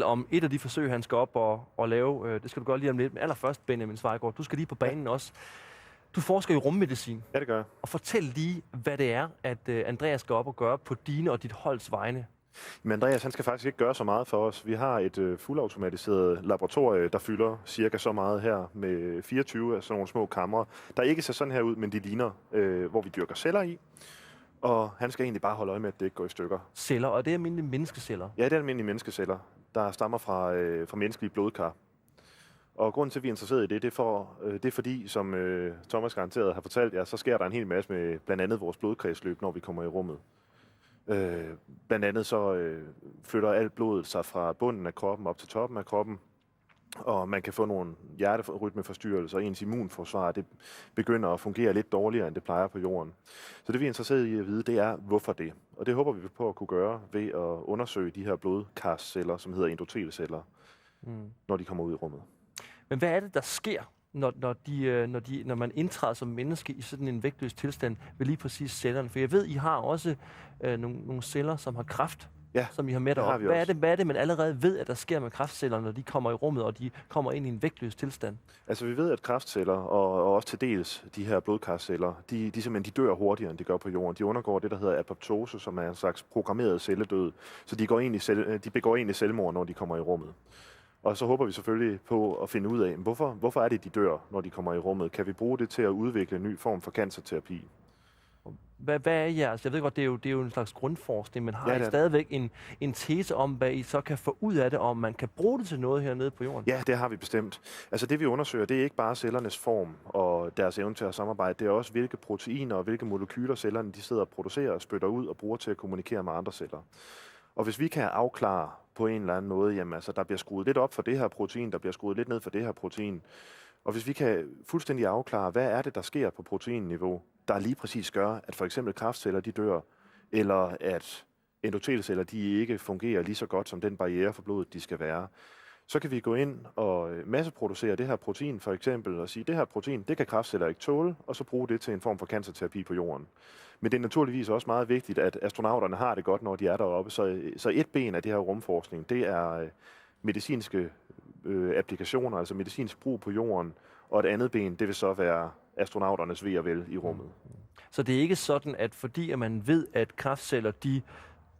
om et af de forsøg, han skal op og lave. Det skal du gøre lige om lidt. Men allerførst, Benjamin Svejgaard, du skal lige på banen også. Du forsker i rummedicin. Ja, det gør jeg. Og fortæl lige, hvad det er, at Andreas skal op og gøre på dine og dit holds vegne. Men Andreas, han skal faktisk ikke gøre så meget for os. Vi har et fuldautomatiseret laboratorie, der fylder cirka så meget her med 24 af sådan nogle små kamre, der ikke ser sådan her ud, men de ligner, hvor vi dyrker celler i. Og han skal egentlig bare holde øje med, at det ikke går i stykker. Celler, og det er almindelige menneskeceller? Ja, det er almindelige menneskeceller, der stammer fra menneskelige blodkar. Og grunden til, at vi er interesseret i det, det er fordi, som Thomas garanteret har fortalt jer, så sker der en hel masse med blandt andet vores blodkredsløb, når vi kommer i rummet. Blandt andet så flytter alt blodet sig fra bunden af kroppen op til toppen af kroppen, og man kan få nogle hjerterytmeforstyrrelser, og ens immunforsvar det begynder at fungere lidt dårligere, end det plejer på jorden. Så det vi er interesseret i at vide, det er, hvorfor det. Og det håber vi på at kunne gøre ved at undersøge de her blodkarsceller, som hedder endotelceller, når de kommer ud i rummet. Men hvad er det, der sker, når man indtræder som menneske i sådan en vægtløs tilstand ved lige præcis cellerne? For jeg ved, I har også nogle celler, som har kræft, som I har med derop. Hvad er det, man allerede ved, at der sker med kræftceller, når de kommer i rummet, og de kommer ind i en vægtløs tilstand? Altså vi ved, at kræftceller, og også til dels de her blodkarceller, de dør hurtigere, end de gør på jorden. De undergår det, der hedder apoptose, som er en slags programmeret celledød. Så de begår egentlig selvmord, når de kommer i rummet. Og så håber vi selvfølgelig på at finde ud af, hvorfor er det, de dør, når de kommer i rummet? Kan vi bruge det til at udvikle en ny form for cancerterapi? Hvad er jeres? Jeg ved godt, det er jo en slags grundforskning, men har I stadigvæk en tese om, hvad I så kan få ud af det, om man kan bruge det til noget hernede på jorden? Ja, det har vi bestemt. Altså det vi undersøger, det er ikke bare cellernes form og deres evne til at samarbejde, det er også hvilke proteiner og hvilke molekyler cellerne de sidder og producerer og spytter ud og bruger til at kommunikere med andre celler. Og hvis vi kan afklare på en eller anden måde, jamen altså der bliver skruet lidt op for det her protein, der bliver skruet lidt ned for det her protein, og hvis vi kan fuldstændig afklare, hvad er det, der sker på proteinniveau, der lige præcis gør, at for eksempel kræftceller de dør, eller at endotelceller de ikke fungerer lige så godt som den barriere for blodet, de skal være, så kan vi gå ind og masseproducere det her protein for eksempel, og sige, det her protein, det kan kræftceller ikke tåle, og så bruge det til en form for cancerterapi på jorden. Men det er naturligvis også meget vigtigt, at astronauterne har det godt, når de er deroppe. Så et ben af det her rumforskning, det er medicinske applikationer, altså medicinsk brug på jorden, og et andet ben, det vil så være astronauternes ve og vel i rummet. Så det er ikke sådan, at fordi at man ved, at kræftceller, de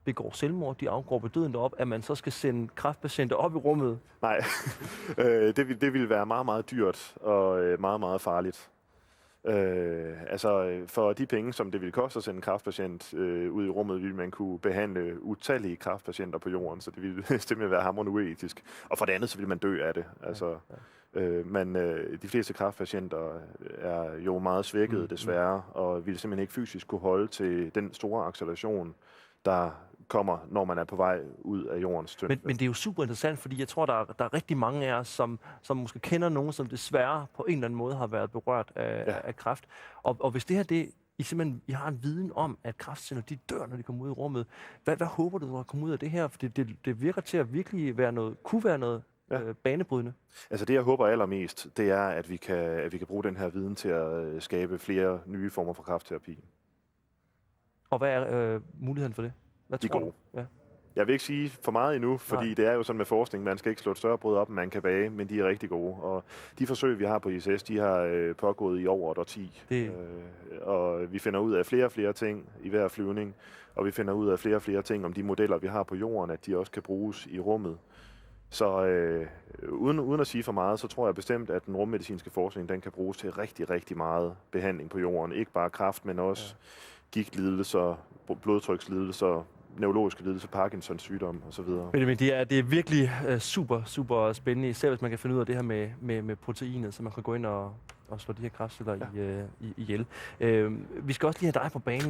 begår selvmord, de afgår ved døden derop, at man så skal sende kræftpatienter op i rummet? Nej, det ville være meget, meget dyrt og meget, meget farligt. Altså for de penge, som det ville koste at sende en kræftpatient ud i rummet, ville man kunne behandle utallige kræftpatienter på jorden, så det ville simpelthen være hamrende uetisk. Og for det andet, så ville man dø af det. Altså, men de fleste kræftpatienter er jo meget svækkede desværre, og ville simpelthen ikke fysisk kunne holde til den store acceleration, der kommer, når man er på vej ud af jordens tyngde. Men det er jo super interessant, fordi jeg tror, der er rigtig mange af os, som måske kender nogen, som desværre på en eller anden måde har været berørt af kræft. Og hvis det her, I har en viden om, at kræftceller, de dør, når de kommer ud i rummet. Hvad håber du, der kommer ud af det her? For det virker til at virkelig kunne være noget banebrydende. Altså det, jeg håber allermest, det er, at vi kan bruge den her viden til at skabe flere nye former for kræftterapi. Og hvad er muligheden for det? De er gode. Ja. Jeg vil ikke sige for meget endnu, fordi det er jo sådan med forskning, man skal ikke slå et større brød op, end man kan bage, men de er rigtig gode. Og de forsøg, vi har på ISS, de har pågået i over et årti. Og vi finder ud af flere og flere ting i hver flyvning, og vi finder ud af flere og flere ting om de modeller, vi har på jorden, at de også kan bruges i rummet. Så uden at sige for meget, så tror jeg bestemt, at den rummedicinske forskning, den kan bruges til rigtig, rigtig meget behandling på jorden. Ikke bare kræft, men også gigtlidelser, blodtrykslidelser, neurologiske lidelser, Parkinsons sygdom osv. Men det er virkelig super, super spændende, især hvis man kan finde ud af det her med proteinet, så man kan gå ind og slå de her kræftceller ihjel. Vi skal også lige have dig på banen.